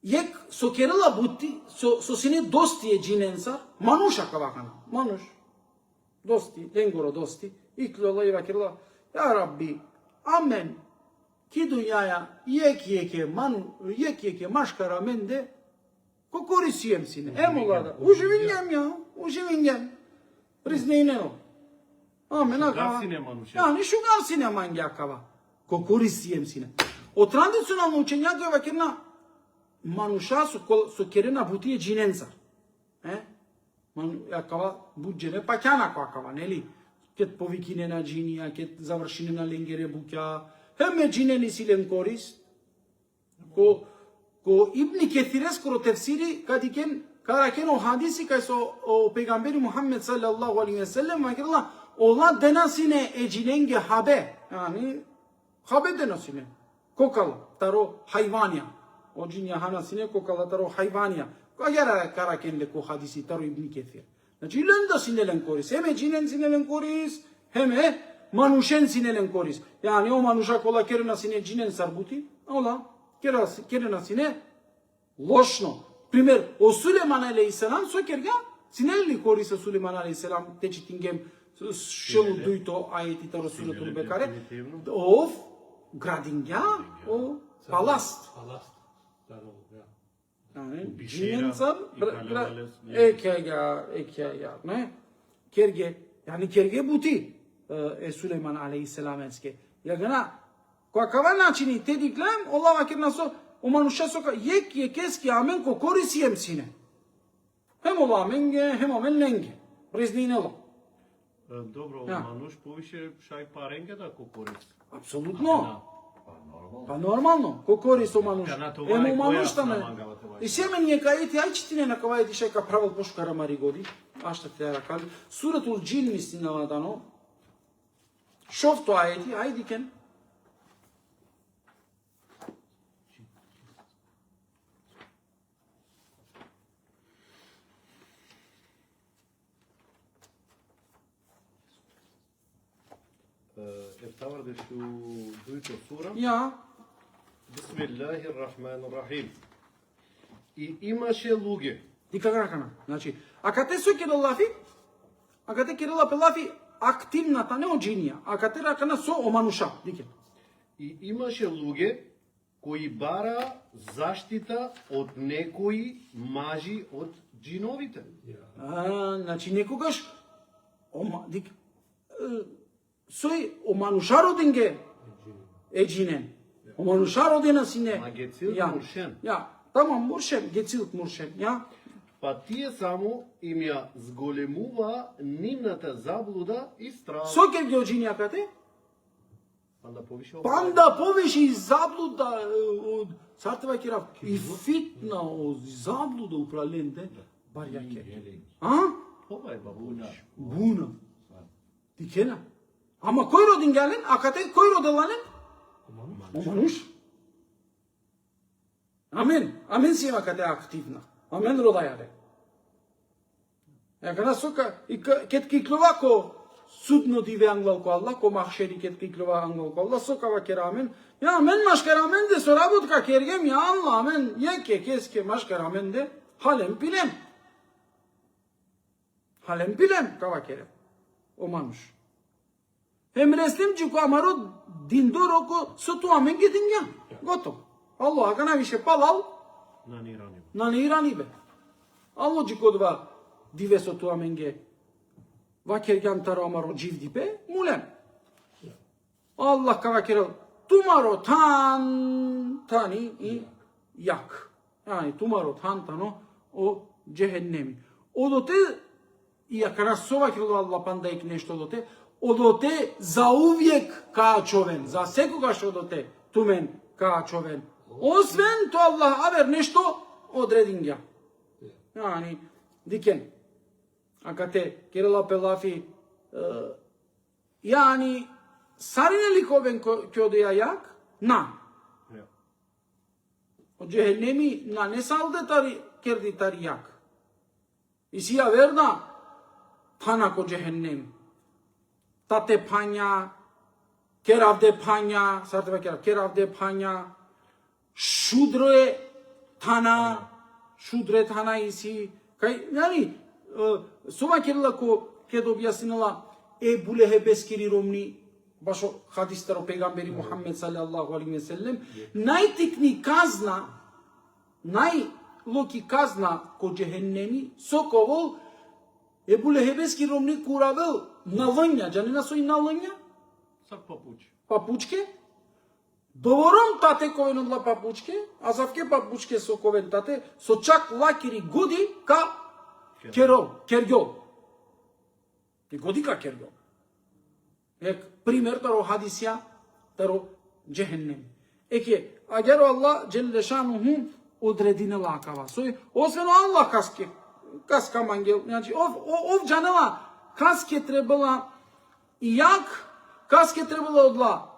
Jek so kerala buti, so sine dostije džinensa, manuša kavakana, manuš. Dosti, dengoro dosti, iklola i vakirla, ja Rabbi, amen, ki dünyaya yek maškara mende, kokorisijem sine, emolada, uživingem, priznejneno. Amen, akava, yani šugav sine manjakava, kokorisijem sine. O tradicionalno učenjaka je vakirna, manuša su kerena butije džinencar, Akava budžene pakjana ko akava, neli? Ket povikine na džinija, ket završine na lengere bukja, heme džineni silen koris. Ko Ibni Kethire skoro tefsiri, karaken o hadisi kaj so o pegamberi Muhammed sallallahu alaihi ve sellem, vakirla, ola denasine džinenge habe, yani habe denasine, kokala, taro hayvaniya. O džinja hanasine kokala, taro hayvaniya. Agora karaken le ko hadisi taro Ibni Kethir. Znači lenda sinelen koris. Heme džinen sinelen koris, heme manuşen sinelen koris. Yani o manuşa kola kerena sine džinen sarbuti, ola kerena sine lošno. Primer, o Süleyman aleyhisselam so kerga sinelli korisa Süleyman aleyhisselam tečitingem šelu dujto ajeti taro suratul Bekare. Of gradinja o palast. Джиненцар, ekja, ne? Kerge buti Süleyman aleyhisselam eske. Ja gana, каква начини те ди гледам, Аллах кирнасо, омануша сока, ек ески амен ко корисием сине. Хем Аллах менге, хем амен ленге. Признин Аллах. Добро, Ja. мануш повише шај паренге да ко корис. Апсолутно. Па нормално, ко корис омануш. Емо омануштаме. И семен нека ети, ај читине на кава ети шајка правил пошкара мари годи. Ашта те ракали. Суратул джин мисли на ладано. Шофто аети, ајди кен. Ефтавар дешу дуито сура. Ja, Бисмиллахир рахманир рахим. И имаше луѓе. дика ракана. Значи, ака те со кедо лафи, ака те кедо лафи активната, не од джинија, ака те ракана со омануша, дике. И имаше луѓе кои бара заштита од некои мажи од джиновите. Значи, некогаш, дика, сој оманушароден ге е джинен. Оманушародена сине. Ма гецилт муршен. Ja, тамам муршен, гецилт муршен, ja. Па тие само им ја зголемува нивната заблуда и страх. Со ке ги оджинјакате? Панда повише Панда повеши заблуда од сартева кирав и фитна од заблуда управленте бар јаке. Ова е бабуш. Буна. Дикена. Ама кој родин гален? Акате кој роделанен? Омануш. Амен. Амен си има каде активна. Амен родајаде. Када сока и кет киклова ко судно диве ангел ко Аллах, ко махшери кет киклова ангел ко Аллах, сока ва керамен. Ja, men maşkaramen de sorabut ka kergem ya Allah men yeke keske maşkaramen de halem bilem. Halem bilem kava kerem. Omanuş. Hem reslimci ko amaro dindoro ko sotu amen gidin ya. Gotovo. Allah kana više palal На нирани. na ne irani be. Allah cikodva dive sotu amenge. Va kergem taro amaro civdi be mulem. Allah kava kerem. Tumaro tani i jak. Yani tumaro tano o cehennemi. Odote iako nas sova krilo Allah pandajk nešto odote, odote za uvijek ka čoven, za sekogaš odote tumen ka čoven. Osven to Allah haber nešto odredin ja. Yani diken. Akate kirila pelafi yani sarine likoven kyodoya yak na. O cehennemi na ne salde tari kerdi tari yak. Isia verna tanako cehennem. Tate panya, keravde panya, sarteva keravde panya, şudre tana isi. Yani sova kerila ko kedo objasnila Ebu Leheb eskiri romni baš hadistaro pegamberi Muhammed sallallahu alaihi ve sellem najtikni kazna, najloki kazna ko cehennemi sokovol Ebu Leheb eskiri romni kuravel nalonja, canina soi nalonja? Сак папуч. Papučke? Dovorom tate kovenodla papučke, a zavke papučke so koven tate, so čak lakiri godi ka kergjo. Godi ka kergjo. Ek primer taro hadisja, taro cehennem. Eke, agar Allah Celle Şanuhu odredine lakava. So, osven Allah kaska mangel. Znači, ov canela kaske trebala jak, kaske trebala odla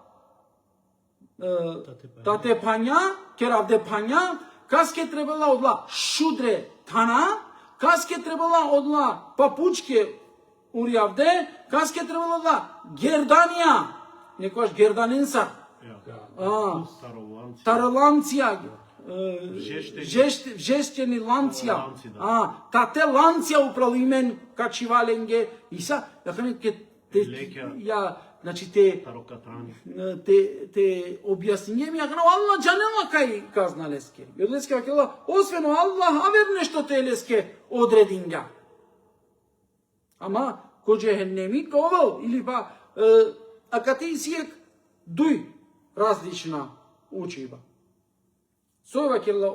tate panja, keravde panja, kaske trebala odla šudre tana, kaske trebala odla papučke urjavde, kaske trebala odla gerdanija, nekoš gerdaninsa, tarolancija, žešteni lancija, tate lancija upravo imen kačivalenge, isa, ja kažem, ја, значи те Тарокатрани. те објаснење ми агна Аллах џанела кај казна леске. Ја леске акела освен Аллах авер нешто те леске одрединга. Ама ко џехеннеми ковал или па акати сиек дуј различна учиба. Сојва кела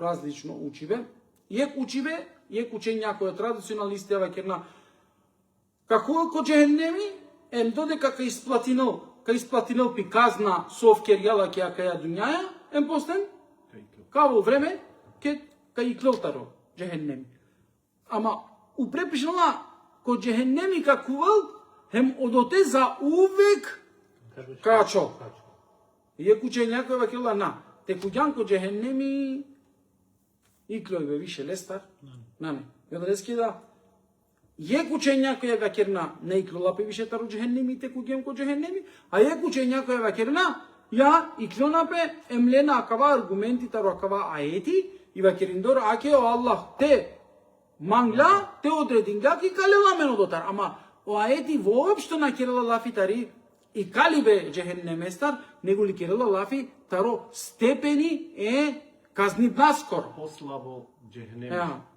различно учибе. Јек учибе, јек учење някој традиционалисти ава керна како ко џехеннеми ем додека кај исплатинал пи казна совкер јала ке акаја дуњаја, ем постен каво време ке кај иклотаро џехеннеми. Ама у препишнала ко џехеннеми какувал ем одоте за увек качо. Јек учење някој ава кела на те куѓанко џехеннеми иклој бе више лестар. Нане. Ја дрески да јек учење някој ава керна не иклола пе више таро џехеннеми те куѓанко џехеннеми, а јек учење някој ава керна ја иклона пе емлена акава аргументи таро акава аети и ва кериндор аке о Аллах те мангла те одрединга ки калела мено дотар. Ама о аети воопшто на керела лафитари и кали бе џехеннеместар, него ли керела лафи таро степени казни наскоро. Послабо џехенеми.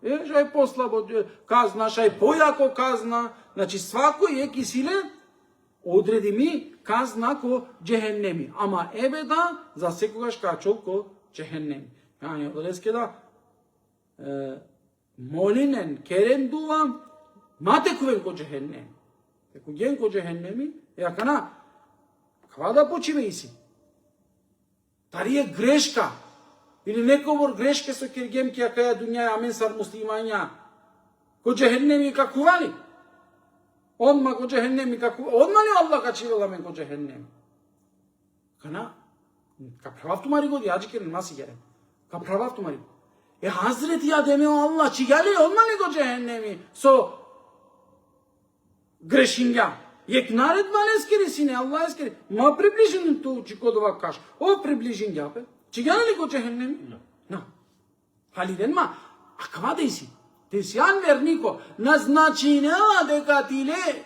Шај послабо казна, шај појако казна, значи свакој еки силе одреди ми казна ко џехеннеми. Ама ебе да за секогаш качол ко џехеннеми. Ја додеске да молинен керен дувам мате кувен ко џехеннеми. Теку ген ко џехеннеми, ја кана ква да почиве иси. Тари е грешка. Или некој грешке со кергем ки акаја дуњаја амен сар муслимања. Ко џехеннеми какували? Одма ко џехеннеми какували? Одма ли Аллах качивела мен ко џехеннеми? Кана? Ка правав тумари годи, аджи керен маси герен. Ка правав тумари. Хазрети Адеме Аллах чигали одма ли ко џехеннеми? Со грешинја. Јек наредба лескери сине, Аллах ескери. Ма приближен ту чикодова каш. О приближен јапе. Чигана ли ко џехеннеми? На. Халиден ма, а кава деси? Тесјан вернико, назначинела дека тиле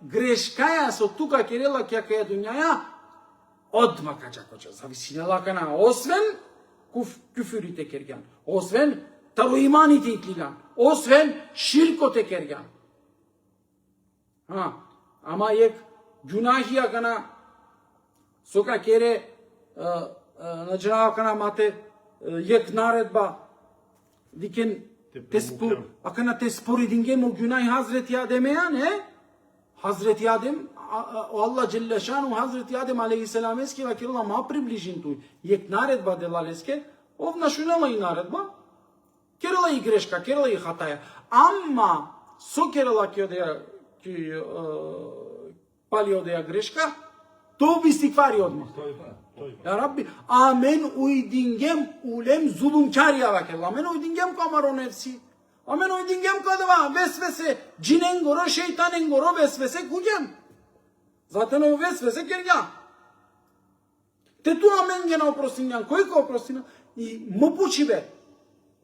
грешкаја со тука керела ке каја дуњаја, одма кача коча, зависинела кана, освен куфурите керган, освен тароиманите итлиган, освен ширкоте керган. Ама јек ѓунахија кана, сока кере, наџрава кана мате јек наредба дикен акана те спорединге мо ѓунај Хазрети Адемеја, не? Хазрети Адем, Аллах Джелешану, Хазрети Адем алейхиселам еске ва керла ма приближин туј. Јек наредба делалеске, овна шунела и наредба, керела и грешка, керела и хатаја. Ама со керела ки одеја пали одеја грешка, то би стиквари одма. Ya Rabbi, amen uydingem ulem zulumkariya vakella. Amen uydingem kamaro nefsi. Amen uydingem kadava vesvese. Cinen goro, şeytanen goro vesvese kugem. Zaten o vesvese kerga. Te tu amen gena oprostinjan. Koji ko oprostinjan? I mopući be.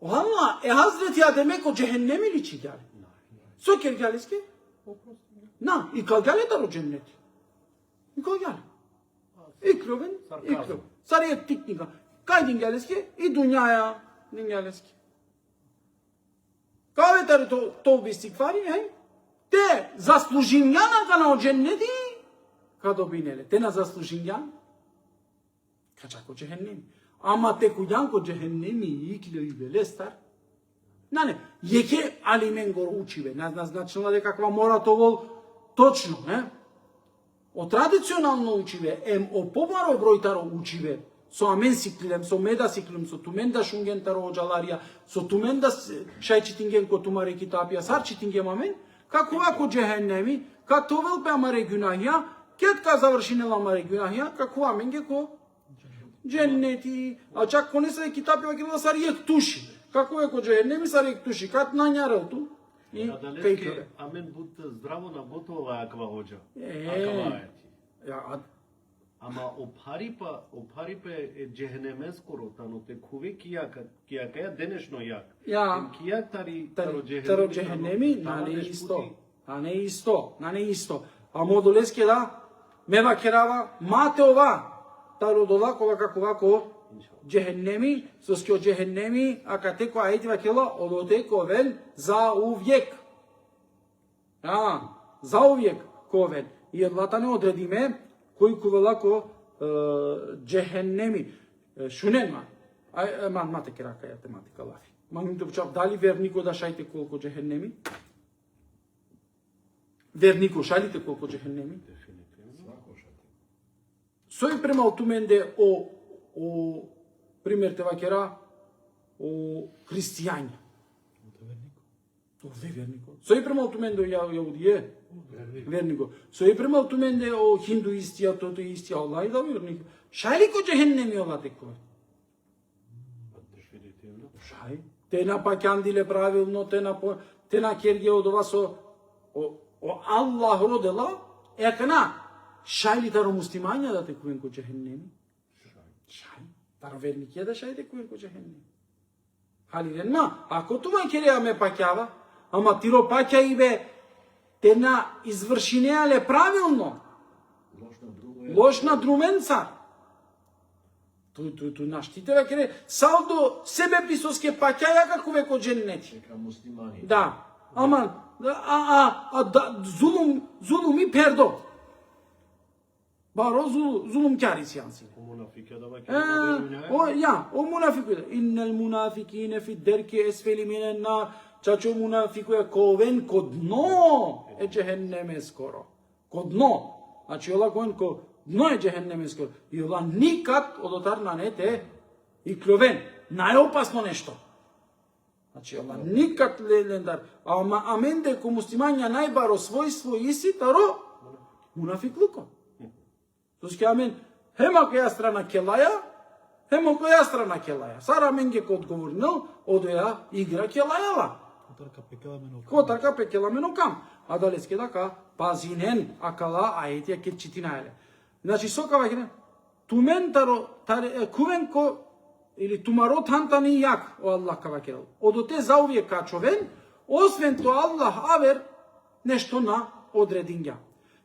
Valla, Hazreti Adem'e ko cehennemi li çigali. So kergaliski? Na, i kalgali dar o cenneti. I kalgali. İkroven, ikrov. Sarıya tiknika. Kay dingeleski? I dunjaya dingeleski. Kave tari to istikfari, he? Te zaslužinjana kana o cenneti kado binele. Te na zaslužinjan kaçak o cehennemi. Ama te kujan ko cehennemi iklovi belestar. Nane, jeke alimen goro učive. Naznačila je kakva mora to vol točno, ne? O tradicionalno учиве, о побаро бројтаро учиве, со амен сиклилем, со меда сиклилем, со туменда шунген таро оджаларија, со туменда шајчитинген ко тумаре китапија, сарчитинген амен, како вако џехеннеми, като велпе амаре гюнахија, кетка завршинела амаре гюнахија, како аменге ко дженнети, а чак коне се китапија кила саријек туши, како е ко џехеннеми саријек туши, кат нањарелту, и кај амен бут здраво на ботова аква хоџа. Ама опарипе е џехенемес коротано те куве кија денешно јак. Кија таро џехенеми, нали исто. А не исто, на не исто. А модулеске да, мева керава, мате ова, таро долакова како вако, джехеннеми, соскио джехеннеми, а катеко ајти вакела, одотеко вен за увек. За увек ковен. И едлата не одредиме, кој кувела ко джехеннеми. Шуненма. Мате керака ја тематика лафи. Мангите почав, дали вернико да шајте колко джехеннеми? Вернико шалите колко джехеннеми? Сој премал туменде о пример те вакера о христијања. Овде вернико. Сој премал туменде о јаудие? Вернико. Сој премал туменде о хиндуистија, тото истија, Аллах да вернико. Шалико джехеннеми ова текове? Шај. Те напаќандиле правилно, те на керге од ова со о Аллах родела, екана, шајли таро муслимања да те куен ко джехеннеми? Шај. Таро верник е да шај те куен ко джехеннеми? Хали ренма, ако тума кереа ме паќава, ама тиро паќа и бе, те на извршинеале правилно. Лош на друменца. Тој наштите векере, салдо себе писоске паќаја како веко дженнети. Да, ама, зулум и пердо. Баро зулум ќариси јанси. О мунафику. Иннел мунафикине фи дерки есфели минен нар. Чачо мунафику е ковен ко дно е джехеннеме скоро. Ко дно. Значи, ола ковен ко дно е джехеннеме скоро. И ола никад одотар на нете и кловен. Најопасно нешто. Значи, ола никад лендар. Ама аменде ко муслимања најбаро својство иси таро мунафик луко. Тоски амен, хема која страна келаја, хема која страна келаја. Сара менге ко одговорнил, одеја игра келајала. Котарка пекеламено кам. А далеске дака пазинен акала аетија ке читинаеле. Значи сокава ке тумен таро кувен ко или тумаро тантани јак о Аллах кава ке. Одоте заувие качовен, освен то Аллах авер нешто на одрединја.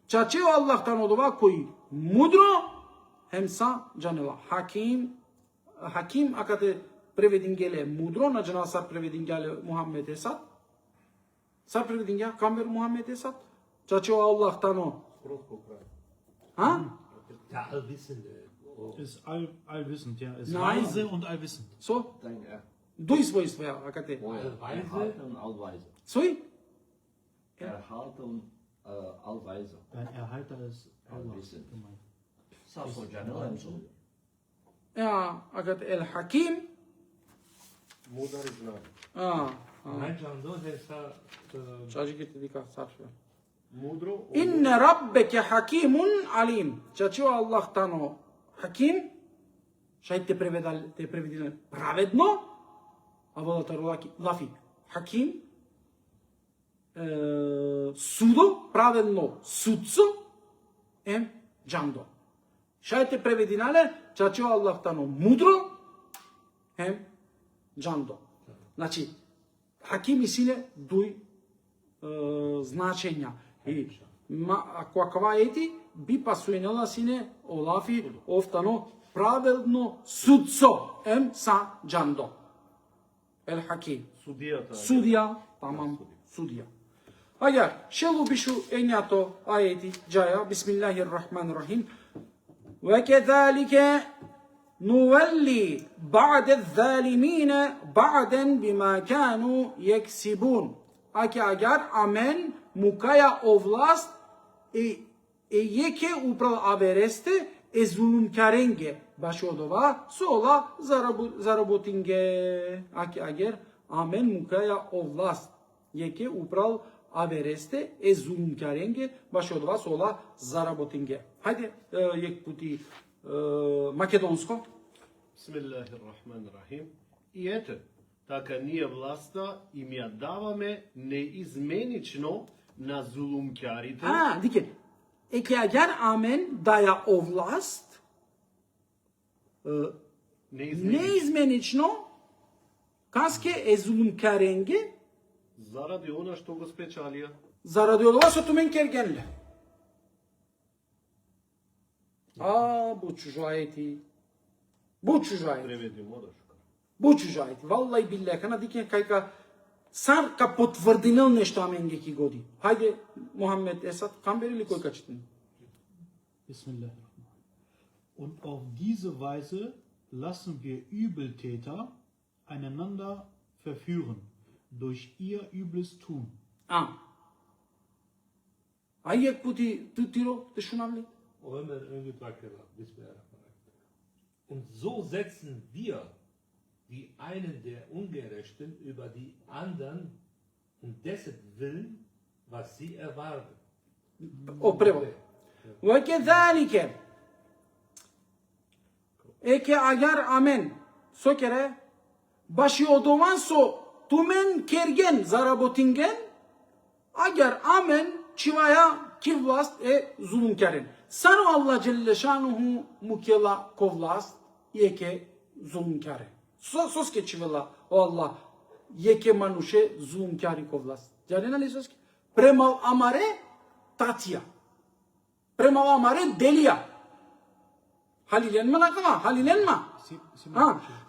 Чачео Аллах танодова кој мудро хемса джанела Хаким акате преведингеле мудро на джана сар преведингеле Мухаммед Есад. Сар преведингеле камбер Мухаммед Есад. Чачео Аллах тано. Der Allwissende. Ist allwissend, ja. Ist Nein. weise und allwissend. So? Дуј својства ја, акате. Erhalte und allweise. Сој? Erhalte und allweise. Dein Erhalter ist Allah Allwissend. gemeint. Safo Janel so. Ja, акате ел Хаким. Мудар и знак. Manjando hesa Чаџи ке ти дика сарфе. Мудро. Инне раббеке хакимун алим. Чачео Аллах тано Хаким. Шај те преведиле праведно. А водата лафи Хаким. Судо, праведно судцо. Джандо. Шај те превединале, чачео Аллах тано мудро. Джандо. Значи, Хаким и силе дуј значења. И ако акава ети, би пасуенела сине олафи офтано праведно судцо. Са джандо. Ел Хаким. Судијата. Судија, тамам, судија. Аја, шелу бишу ењато аети джаја, бисмиллахир рахманир рахим. وكذلك نولي بعد الظالمين بعدا بما كانوا يكسبون. Аке агар амен мукаја овласт јеке управ авересте зулумкаренге. Баш од ова сола заработинге. Аке агар амен мукаја овласт јеке управ авересте зулумкаренге. Баш од ова сола заработинге. Хајде јек пути македонско. Бисмиллахир-рахманир-рахим. И ете, така ние власта им ја даваме неизменично на зулумкарите. Дике, еке агар амен да ја овласт неизменично каске зулумкаренге заради она што го спечалија. заради ова со тумен кергенле. Bu çucayeti. Bu çucayeti. Преведи модаш. Bu çucayeti. Vallahi billahi kana diken kayka сар ка потврдинил нешто аменге ки годи. Хајде Мухаммед Есад, камбери ли кој качитин? Bismillahirrahmanirrahim. Und auf diese Weise lassen wir Übeltäter einander verführen, durch ihr übles Tun. Ајек пути тутиро те шунамли? Und so setzen wir die einen der Ungerechten über die anderen und dessen Willen, was sie erwarten. Опрево. وكذلك Eke agar amen so kere başı odoman so tumen kergen zarabotingen agar amen çivaya kivlast zulüm keren. Sanu Allah Celle Şanuhu mukela kovlast yeke zulüm kare. Sos ke çivela o Allah yeke manuşe zulüm kari kovlast. Janena li sos ke premal amare tatya. Premal amare delia. Halilenma nakama, halilenma.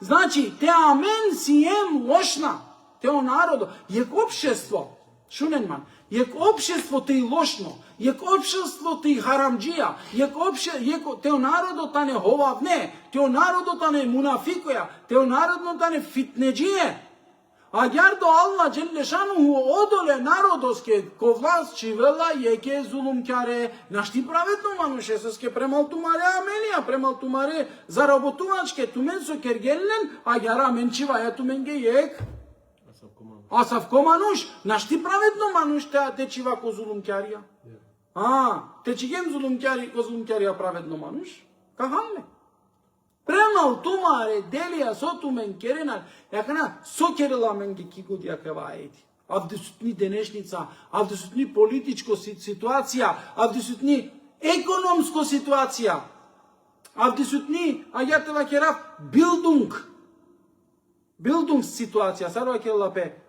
Значи, те амен сием лошна, те о народо, јек општество, шуненман, јек општеството и лошно, јек општеството и харамџија, јек те о народо тане ховавне, те о народо тане мунафикоја, те о народо тане фитнеџије. Agar da Allah Celle Şanuhu odole narodoske kovlas čivela jeke zulumkare, našti pravedno manuše soske premal tumare amelija, premal tumare zarobotuvačke, tumen so kergellen, agar amen čivaya tumenge jek. Asaf ko manuš, našti pravedno manuš te čiva ko zulumkarija. Te čigem zulumkarija pravedno manuš? Kahamme. Premal tumare delija sotumen kerenal, jakana sokerila menge kigod jakava eti. Avdesutni denešnica, avdesutni političko situacija, avdesutni ekonomsko situacija, avdesutni ajateva keraf bildung situacija, sarva kerala pe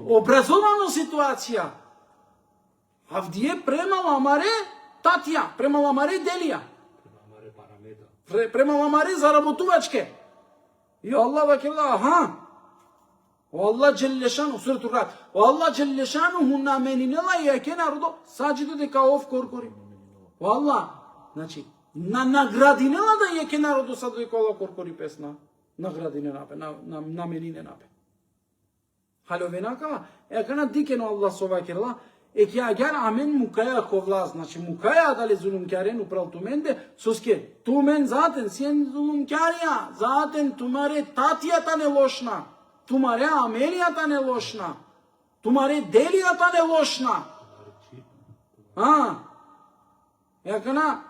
obrazovano situacija. Avdije premal amare tatja, premal amare delija. Prema lamari zarabotuvačke. I Allah vakilla, O Allah Celle Şanuhu, Suretul Ra'd. O Allah Celle Şanuhu na meninela jeke narodo, sađido deka ov korkori. O Allah, znači, na nagradinela da jeke narodo sad deka ova korkori pesna. Nagradine nape, na menine nape. Halovenaka, kana dikeno Allah sovakirla, Eki agar amen mukaya kovlaz, znači mukaya dale zulumkaren upravo tumende, soske tumen zaten sen zulumkarija, zaten tumare tatija ta ne lošna, tumare amelija ta ne lošna, tumare delija ta ne lošna. Jakana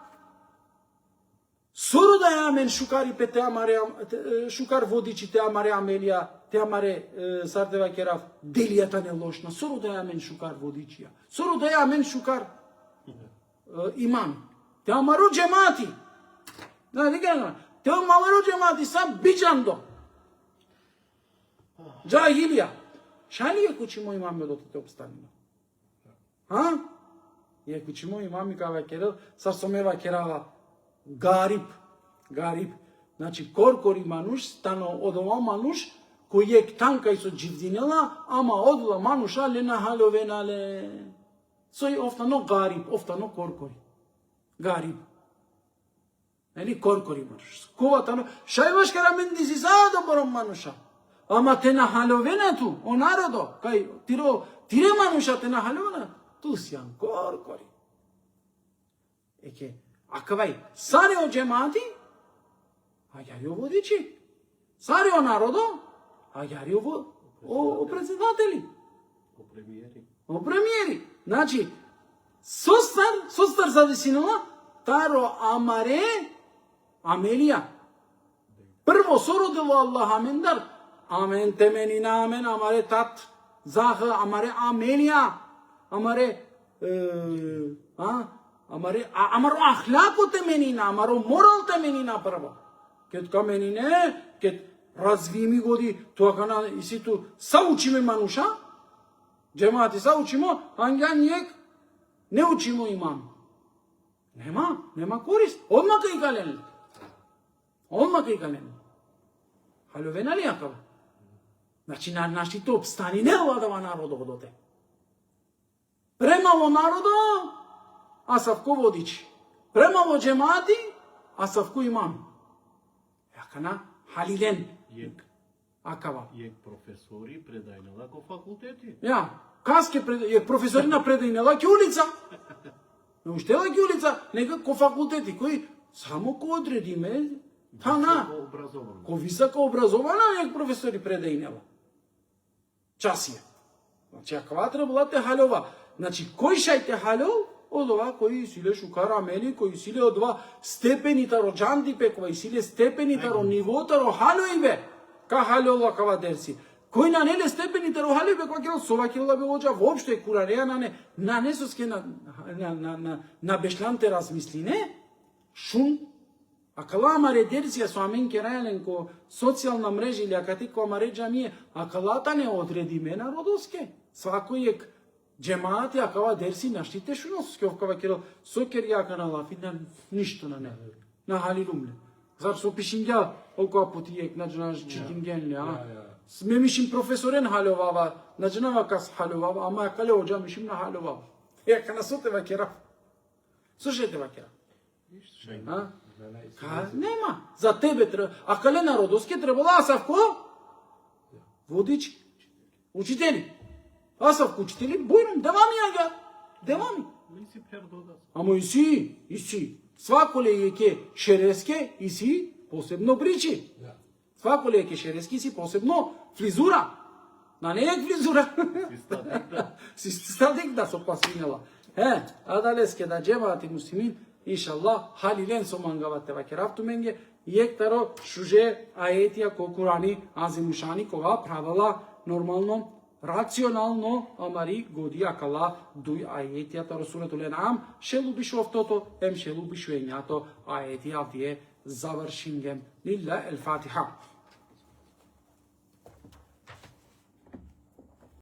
soru da je amen šukari pe te amare, šukar vodiči te amare amelija, te amare sardeva keraf delija ta ne lošna. Soru da je amen šukar vodičija. Soru da je amen šukar imam. Te amaru džemati. Te amaru džemati sam biđando. Džahilija. Šali je kućimo imame do te obstanima? Je kućimo imami kava kerel, sa someva kerava garip. Znači korkori manuš, stano odova manuš, кој е танка и со дживдинела, ама одла мануша лена халовенале. Сој офтано гариб, офтано коркори. Гариб. Нели коркори мануш. Коватано, шајваш караменди си сада бором мануша. Ама те на халовенату, о народо, кај тире мануша те на халовена, ту сјан коркори. Еке, акавај, саре о джемати, а ја ја водичи. Саре о народо, a iar eu o predsjedatelji. O premijeri. Znači, sostar zadesinula, taro amare amelija. Prvo sorodilo Allah amendar, amen temenina amen amare tat, zahă amare amelija, amare amaro ahlako temenina, amaro moral temenina prvo. Ket kamenine, ket razvimi годи, тоа кана и ситу саучиме мануша, Джемати са учимо, ангја нијек не учимо имам. Нема корист. Одма кај гален. Халјовена ли јакава? Значи на нашите обстани не владава народо одоте. Премало народо, а савко водичи. Премало джемати, а савко имам. Јакана халилен. Акава. Јек професори предајнела ко факултети. Ја, каске професорина предајнела ке улица. Не уштела ке улица, нека ко факултети, кои само ко одредиме, тана. Образовано. Ко високо образована, јек професори предајнела. Часија. Значи, акава требала те халјова. Значи, кој шајте халјов? Од ова кои силе шукара амели, кои силе од ова степените роджанди пекова, и силе степените ро нивота ро халјоиве. Ка халјова кава дерси. Кој на неле степените ро халјоиве, кога ќе сова ќе да бе оджа воопшто е курареа на несоске на бешланте размисли, не? Шун. А кала амаре дерсија со амен керајлен ко социјална мрежа или акати ко амаре джамие, а калата не одредиме народоске. Свакој ек джемаати, а кава дерси наштите шуноске, овкава керо сокер јака на лафи, на ништо на не. На халилумле. Зар со пишингја, окоа поти ек на джана читингенле, а? Сме мишим професорен халјовава, на джанава кас халјовава, ама кале оджа мишим на халјовава. Јака на сотева кера. Слушајте вакера. А? Нема. За тебе треба. А кале народоске требала Асавко? Водич. Учители. Асавко учители. Бојнум. Девами јага. Девами. Амо иси. Свако ле еке шереске, иси посебно причи. Свако ле еке шереске, иси посебно флизура. На не ек флизура. Систадик да со пасинела. А далеске да джемаати муслимин, иншаллах, халилен со мангавате вакерафту менге, јектаро шуже аетија ко Курани азимушани кога правила нормално, рационално, амари годи акала дуј аетијата ро суретул Енам, шелуби шофтото, шелуби шуењато аетија вие завршингем. Лилла ел-Фатиха.